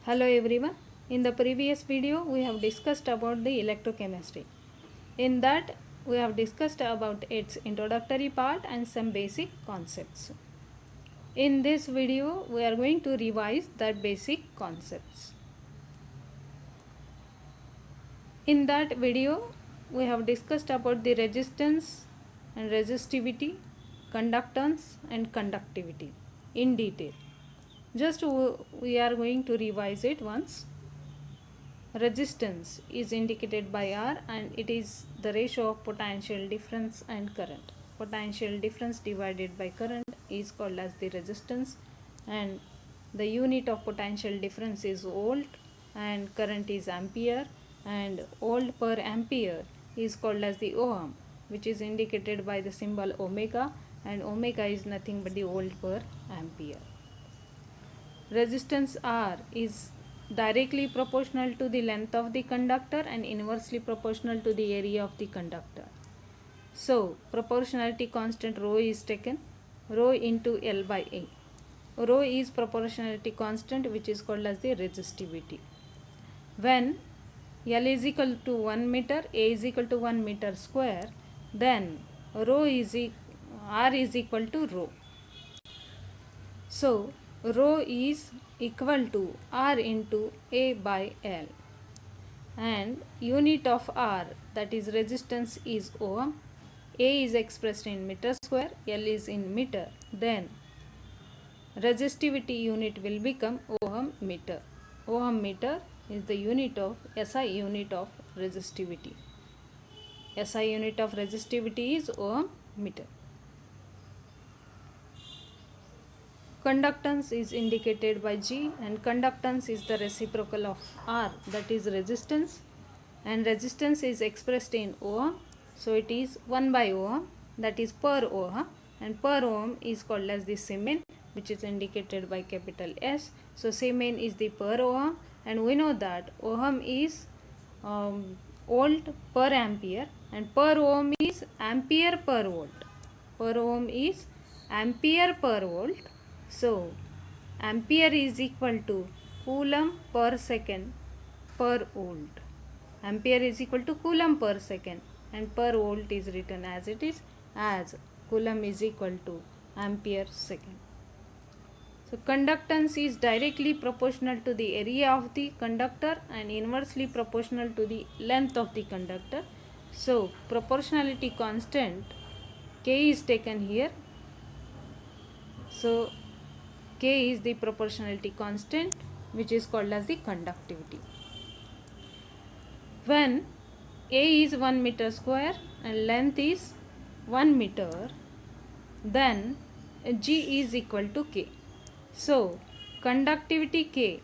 Hello everyone. In the previous video we have discussed about the electrochemistry. In that we have discussed about its introductory part and some basic concepts. In this video we are going to revise that basic concepts. In that video we have discussed about the resistance and resistivity, conductance and conductivity in detail. Just we are going to revise it once. Resistance is indicated by R and it is the ratio of potential difference and current. Potential difference divided by current is called as the resistance, and the unit of potential difference is volt and current is ampere, and volt per ampere is called as the ohm, which is indicated by the symbol omega, and omega is nothing but the volt per ampere. Resistance R is directly proportional to the length of the conductor and inversely proportional to the area of the conductor. So, proportionality constant rho is taken, rho into L by A. Rho is proportionality constant, which is called as the resistivity. When L is equal to 1 meter, A is equal to 1 meter square, then R is equal to rho. So, rho is equal to R into A by L, and unit of R, that is resistance, is ohm. A is expressed in meter square, L is in meter, then resistivity unit will become ohm meter. Ohm meter is the unit of SI unit of resistivity. SI unit of resistivity is ohm meter. Conductance is indicated by G, and conductance is the reciprocal of R, that is resistance, and resistance is expressed in ohm, so it is 1 by ohm, that is per ohm, and per ohm is called as the Siemens, which is indicated by capital S. So Siemens is the per ohm, and we know that ohm is volt per ampere and per ohm is ampere per volt. Per ohm is ampere per volt. So, ampere is equal to coulomb per second per volt. Ampere is equal to coulomb per second, and per volt is written as it is, as coulomb is equal to ampere second. So, conductance is directly proportional to the area of the conductor and inversely proportional to the length of the conductor. So, proportionality constant K is taken here. So, K is the proportionality constant, which is called as the conductivity. When A is 1 meter square and length is 1 meter, then G is equal to K. So, conductivity K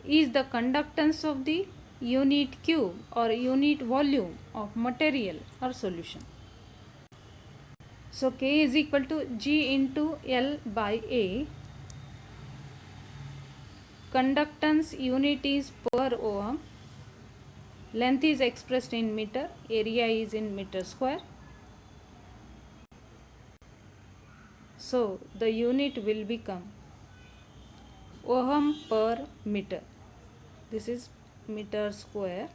is the conductance of the unit cube or unit volume of material or solution. So, K is equal to G into L by A. Conductance unit is per ohm. Length is expressed in meter. Area is in meter square. So, the unit will become ohm per meter. This is meter square.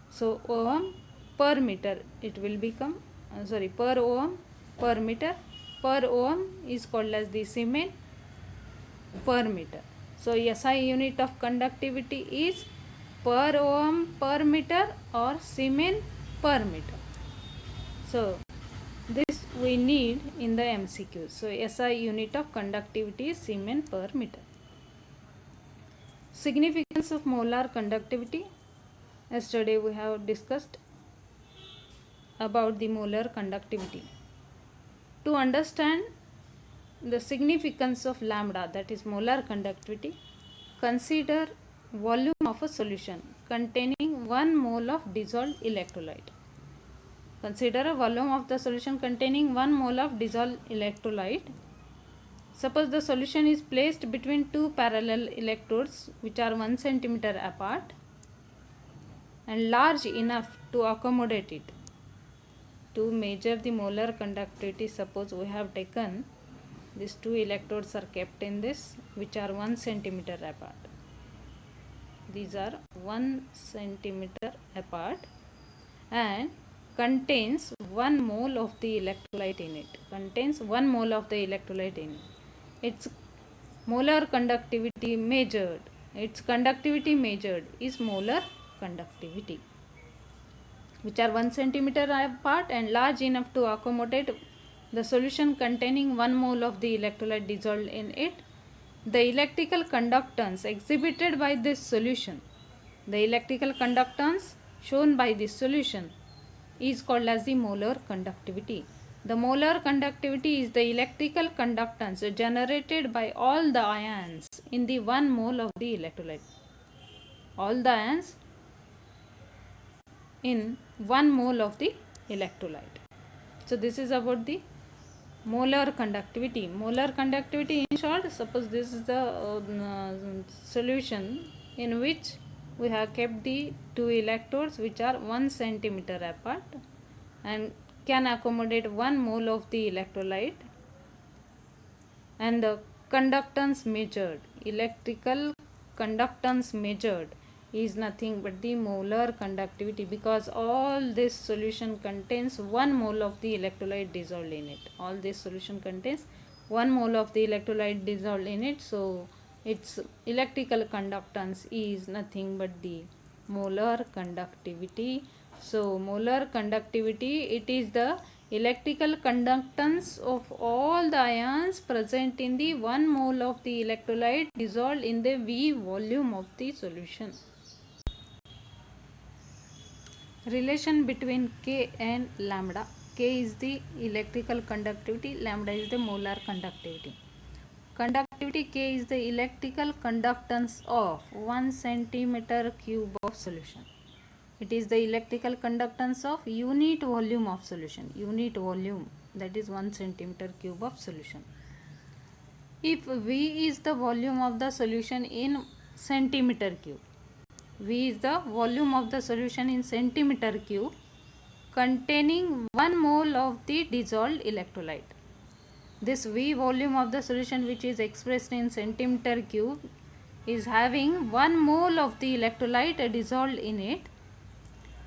So, ohm per meter it will become, per ohm per meter. Per ohm is called as the Siemens per meter. So, SI unit of conductivity is per ohm per meter or Siemens per meter. So, this we need in the MCQ. So, SI unit of conductivity is Siemens per meter. Significance of molar conductivity. Yesterday we have discussed about the molar conductivity. To understand the significance of lambda, that is molar conductivity, consider volume of a solution containing 1 mole of dissolved electrolyte. Consider a volume of the solution containing 1 mole of dissolved electrolyte. Suppose the solution is placed between two parallel electrodes which are 1 centimeter apart and large enough to accommodate it. To measure the molar conductivity, suppose we have taken These two electrodes are kept in this, which are 1 centimeter apart. These are 1 centimeter apart and contains 1 mole of the electrolyte in it. Contains 1 mole of the electrolyte in it. Its molar conductivity measured. Its conductivity measured is molar conductivity, which are 1 centimeter apart and large enough to accommodate the solution containing 1 mole of the electrolyte dissolved in it. The electrical conductance exhibited by this solution, the electrical conductance shown by this solution is called as the molar conductivity. The molar conductivity is the electrical conductance generated by all the ions in the 1 mole of the electrolyte. All the ions in 1 mole of the electrolyte. So this is about the molar conductivity. Molar conductivity, in short, suppose this is the solution in which we have kept the two electrodes which are 1 centimeter apart and can accommodate 1 mole of the electrolyte, and the conductance measured, electrical conductance measured is nothing but the molar conductivity, because all this solution contains 1 mole of the electrolyte dissolved in it. All this solution contains 1 mole of the electrolyte dissolved in it, so its electrical conductance is nothing but the molar conductivity. So molar conductivity, it is the electrical conductance of all the ions present in the 1 mole of the electrolyte dissolved in the V volume of the solution. Relation between K and lambda. K is the electrical conductivity, lambda is the molar conductivity. Conductivity K is the electrical conductance of 1 centimeter cube of solution. It is the electrical conductance of unit volume of solution. Unit volume, that is 1 centimeter cube of solution. If V is the volume of the solution in centimeter cube, V is the volume of the solution in centimeter cube containing 1 mole of the dissolved electrolyte. This V volume of the solution, which is expressed in centimeter cube, is having 1 mole of the electrolyte dissolved in it.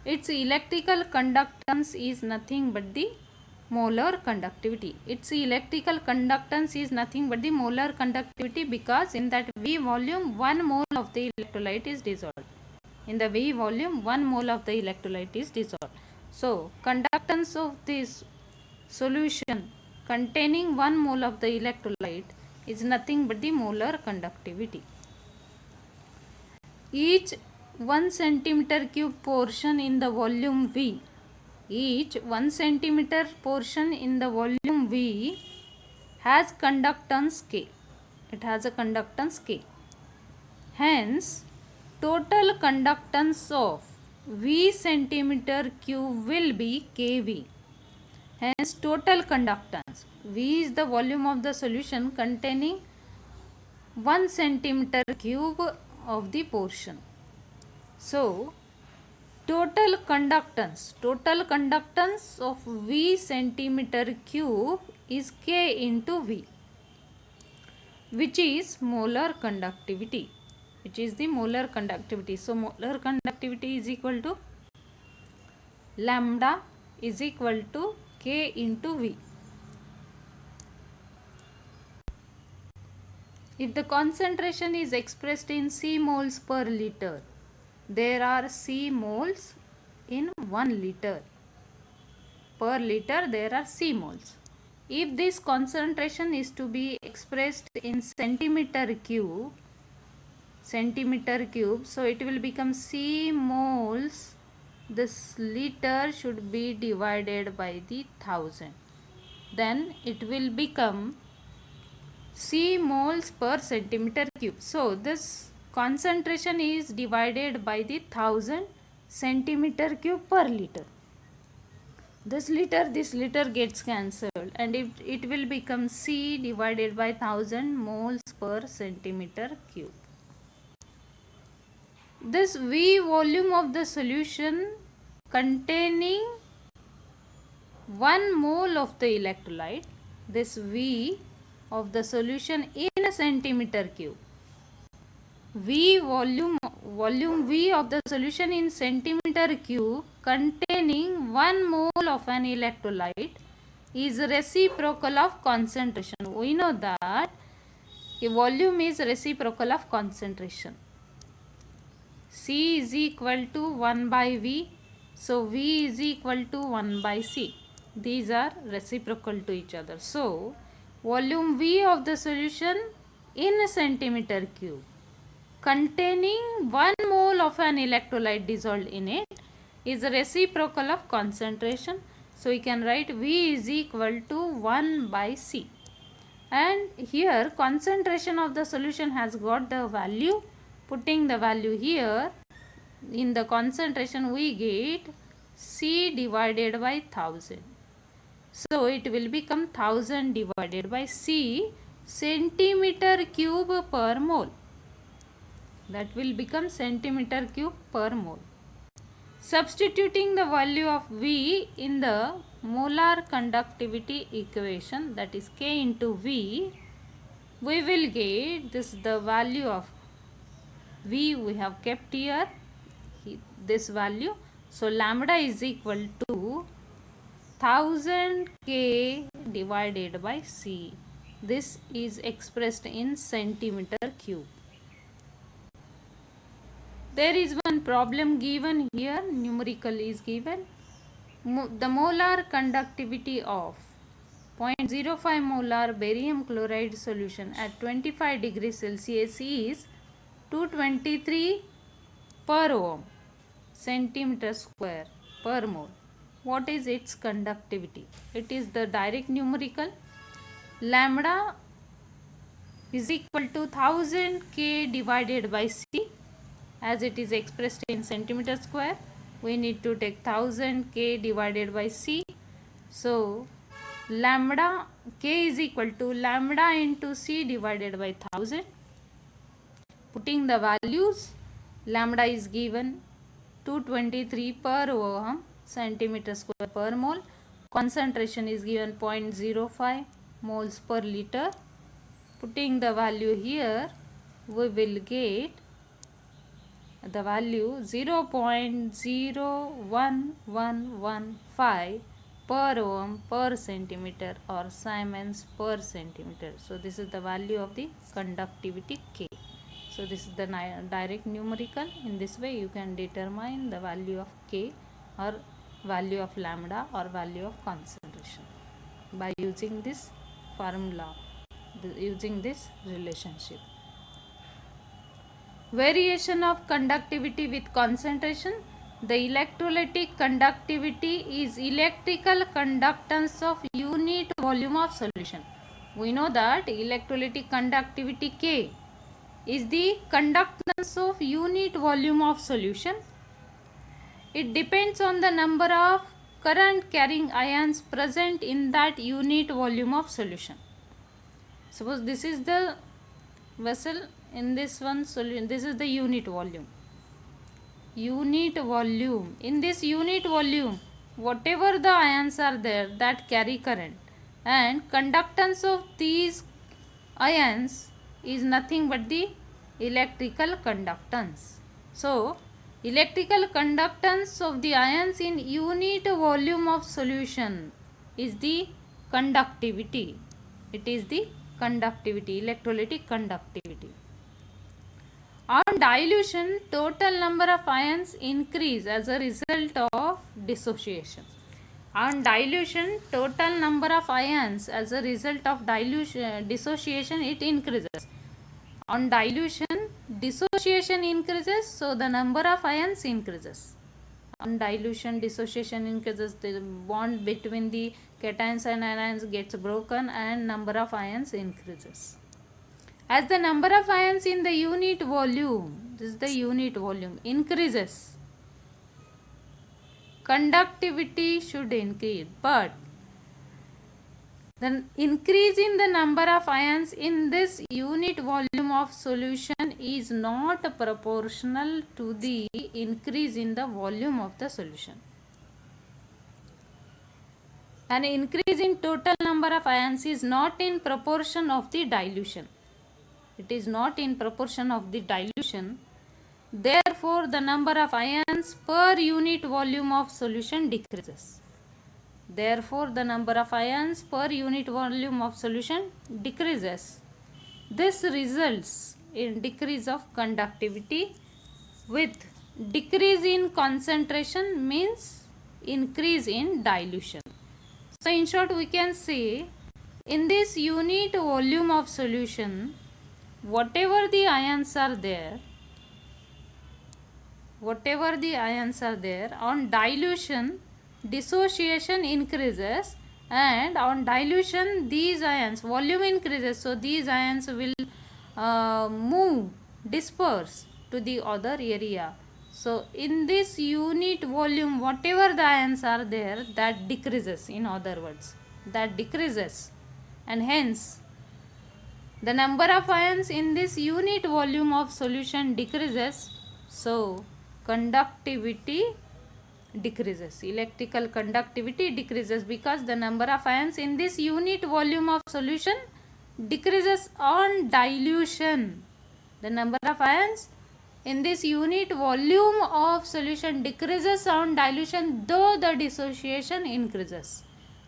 Its electrical conductance is nothing but the molar conductivity. Its electrical conductance is nothing but the molar conductivity, because in that V volume 1 mole of the electrolyte is dissolved. In the V volume 1 mole of the electrolyte is dissolved. So conductance of this solution containing 1 mole of the electrolyte is nothing but the molar conductivity. Each 1 centimeter cube portion in the volume V, each 1 centimeter portion in the volume V has conductance K. It has a conductance K. Hence, total conductance of V centimeter cube will be KV. Hence, total conductance. V is the volume of the solution containing 1 centimeter cube of the portion. So, total conductance of V centimeter cube is K into V, which is molar conductivity, which is the molar conductivity. So molar conductivity is equal to lambda is equal to K into V. If the concentration is expressed in C moles per liter, there are C moles in 1 liter. Per liter there are C moles. If this concentration is to be expressed in centimeter cube, so it will become C moles. This liter should be divided by the 1000. Then it will become C moles per centimeter cube. So this concentration is divided by the 1000 centimeter cube per liter. This liter gets cancelled, and it will become C divided by 1000 moles per centimeter cube. This V volume of the solution containing 1 mole of the electrolyte, this V of the solution in a centimeter cube. V volume V of the solution in centimeter cube containing 1 mole of an electrolyte is reciprocal of concentration. We know that a volume is reciprocal of concentration. C is equal to 1 by V. So V is equal to 1 by C. These are reciprocal to each other. So volume V of the solution in a centimeter cube containing 1 mole of an electrolyte dissolved in it is reciprocal of concentration. So we can write V is equal to 1 by C. And here concentration of the solution has got the value. Putting the value here, in the concentration we get C divided by 1000. So it will become 1000 divided by C centimeter cube per mole. That will become centimeter cube per mole. Substituting the value of V in the molar conductivity equation, that is K into V, we will get the value of V we have kept here, this value. So lambda is equal to 1000 K divided by C. This is expressed in centimeter cube. There is one problem given here, numerical is given. The molar conductivity of 0.05 molar barium chloride solution at 25 degrees Celsius is 223 per ohm centimeter square per mole. What is its conductivity? It is the direct numerical. Lambda is equal to 1000 K divided by C. As it is expressed in centimeter square, we need to take 1000 K divided by C. So lambda K is equal to lambda into C divided by 1000. Putting the values, lambda is given 223 per ohm centimeter square per mole. Concentration is given 0.05 moles per liter. Putting the value here, we will get the value 0.01115 per ohm per centimeter, or Siemens per centimeter. So this is the value of the conductivity K. So this is the direct numerical. In this way you can determine the value of K or value of lambda or value of concentration by using this formula, using this relationship. Variation of conductivity with concentration. The electrolytic conductivity is electrical conductance of unit volume of solution. We know that electrolytic conductivity K is the conductance of unit volume of solution. It depends on the number of current carrying ions present in that unit volume of solution. Suppose this is the vessel, in this one solution, this is the unit volume. In this unit volume, whatever the ions are there that carry current, and conductance of these ions is nothing but the electrical conductance. So electrical conductance of the ions in unit volume of solution is the conductivity. It is the conductivity, electrolytic conductivity. On dilution, total number of ions increase as a result of dissociation. On dilution, total number of ions as a result of dissociation, it increases. On dilution, dissociation increases, so the number of ions increases. On dilution, dissociation increases, the bond between the cations and anions gets broken and number of ions increases. As the number of ions in the unit volume, this is the unit volume, increases, conductivity should increase, but the increase in the number of ions in this unit volume of solution is not proportional to the increase in the volume of the solution. An increase in total number of ions is not in proportion of the dilution. It is not in proportion of the dilution. Therefore, the number of ions per unit volume of solution decreases. Therefore, the number of ions per unit volume of solution decreases. This results in decrease of conductivity with decrease in concentration means increase in dilution. So, in short, we can say in this unit volume of solution, whatever the ions are there, on dilution, dissociation increases, and on dilution these ions volume increases, so these ions will disperse to the other area. So in this unit volume, whatever the ions are there, that decreases, in other words, that decreases, and hence the number of ions in this unit volume of solution decreases, so conductivity decreases, electrical conductivity decreases, because the number of ions in this unit volume of solution decreases on dilution. The number of ions in this unit volume of solution decreases on dilution, though the dissociation increases.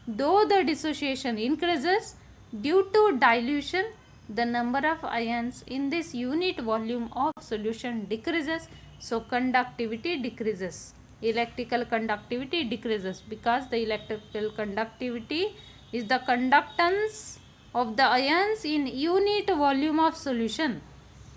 Though the dissociation increases, due to dilution, the number of ions in this unit volume of solution decreases, so conductivity decreases, electrical conductivity decreases, because the electrical conductivity is the conductance of the ions in unit volume of solution.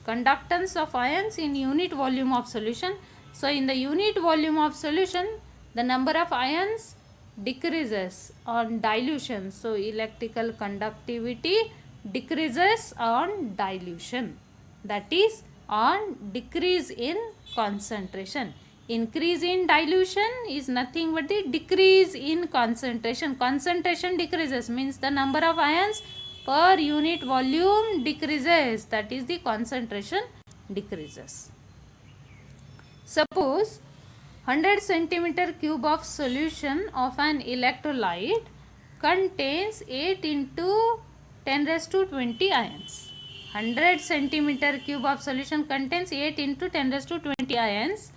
Conductance of ions in unit volume of solution. So in the unit volume of solution, the number of ions decreases on dilution, so electrical conductivity decreases on dilution, that is on decrease in concentration. Increase in dilution is nothing but the decrease in concentration. Concentration decreases means the number of ions per unit volume decreases, that is the concentration decreases. Suppose 100 centimeter cube of solution of an electrolyte contains 8 into 10 raised to 20 ions. 100 centimeter cube of solution contains 8 into 10 raised to 20 ions.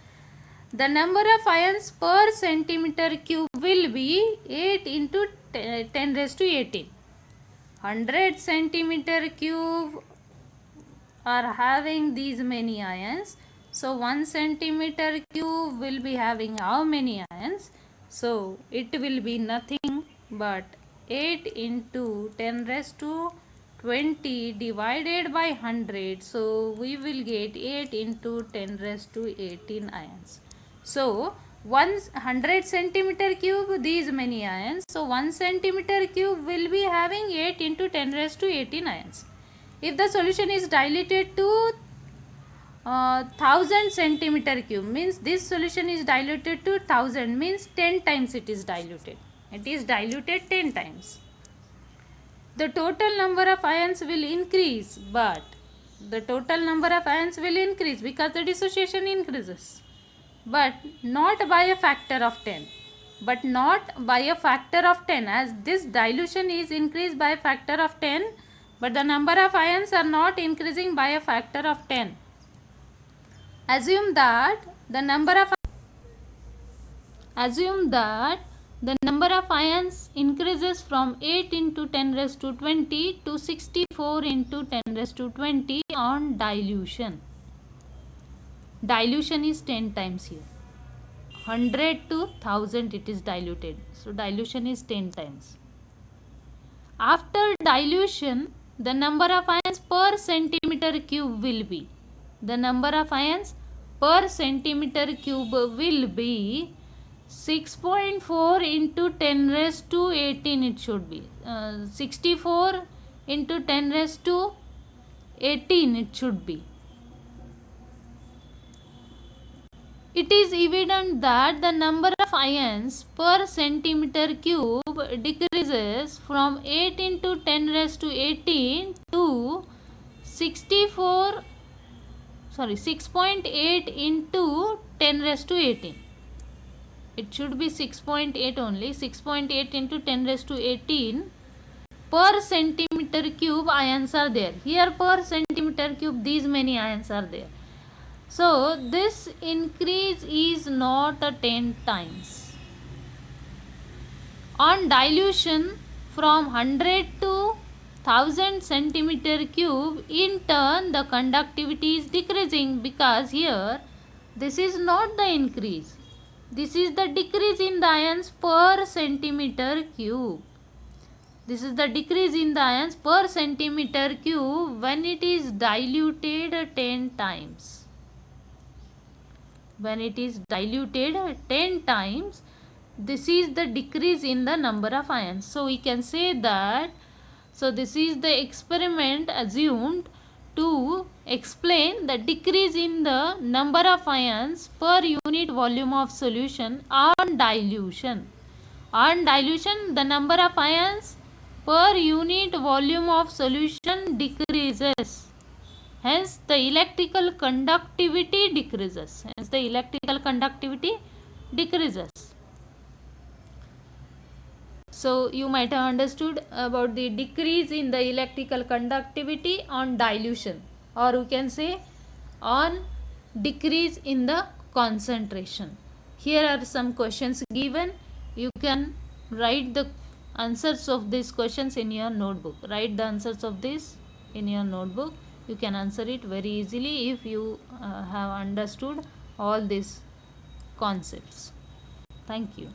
The number of ions per centimeter cube will be 8 into 10 raised to 18. 100 centimeter cube are having these many ions. So 1 centimeter cube will be having how many ions? So it will be nothing but 8 into 10 raised to 20 divided by 100. So we will get 8 into 10 raised to 18 ions. So 100 centimeter cube, these many ions. So 1 centimeter cube will be having 8 into 10 raised to 18 ions. If the solution is diluted to 1000 centimeter cube, means this solution is diluted to 1000, means 10 times it is diluted. It is diluted 10 times. The total number of ions will increase, but the total number of ions will increase because the dissociation increases, but not by a factor of 10. But not by a factor of 10, as this dilution is increased by a factor of 10, but the number of ions are not increasing by a factor of 10. Assume that the number of ions increases from 8 into 10 raised to 20 to 64 into 10 raised to 20 on dilution. Dilution is 10 times here. 100 to 1000 it is diluted. So dilution is 10 times. After dilution, the number of ions per centimeter cube will be, the number of ions per centimeter cube will be 6.4 into 10 raised to 18, it should be 64 into 10 raised to 18 it should be. It is evident that the number of ions per centimeter cube decreases from 8 into 10 raised to 18 to 6.8 into 10 raised to 18. it should be 6.8 only. 6.8 into 10 raised to 18 per centimeter cube ions are there. Here per centimeter cube these many ions are there. So this increase is not a 10 times. On dilution from 100 to 1000 centimeter cube, in turn the conductivity is decreasing, because here this is not the increase. This is the decrease in the ions per centimeter cube. This is the decrease in the ions per centimeter cube when it is diluted 10 times. When it is diluted 10 times, this is the decrease in the number of ions. So we can say that, so this is the experiment assumed to explain the decrease in the number of ions per unit volume of solution on dilution. On dilution, the number of ions per unit volume of solution decreases. Hence, the electrical conductivity decreases. Hence, the electrical conductivity decreases. So, you might have understood about the decrease in the electrical conductivity on dilution, or you can say on decrease in the concentration. Here are some questions given. You can write the answers of these questions in your notebook. Write the answers of this in your notebook. You can answer it very easily if you have understood all these concepts. Thank you.